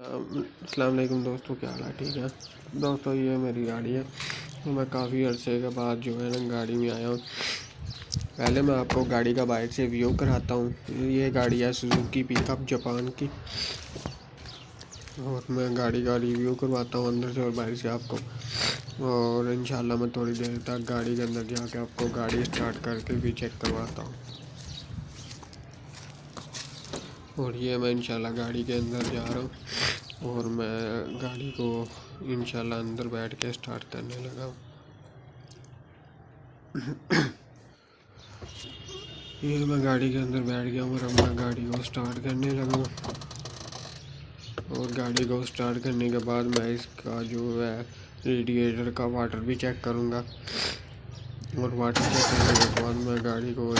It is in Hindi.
अस्सलाम वालेकुम दोस्तों, क्या हाल है? ठीक है दोस्तों, ये मेरी गाड़ी है। तो मैं काफ़ी अरसे के बाद जो है ना गाड़ी में आया हूँ। पहले मैं आपको गाड़ी का बाहर से व्यू कराता हूँ। ये गाड़ी है सुजुकी पिकअप जापान की, और मैं गाड़ी का रिव्यू करवाता हूँ अंदर से और बाहर से आपको। और इंशाल्लाह मैं थोड़ी देर तक गाड़ी के अंदर जाके आपको गाड़ी स्टार्ट करके भी चेक करवाता हूँ। और ये मैं इंशाल्लाह गाड़ी के अंदर जा रहा हूँ और मैं गाड़ी को इंशाल्लाह अंदर बैठ के स्टार्ट करने लगा हूँ। ये मैं गाड़ी के अंदर बैठ गया हूँ और अब मैं गाड़ी को स्टार्ट करने लगा हूँ। और गाड़ी को स्टार्ट करने के बाद मैं इसका जो है रेडिएटर का वाटर भी चेक करूँगा। और वाटर चेक करने के बाद मैं गाड़ी को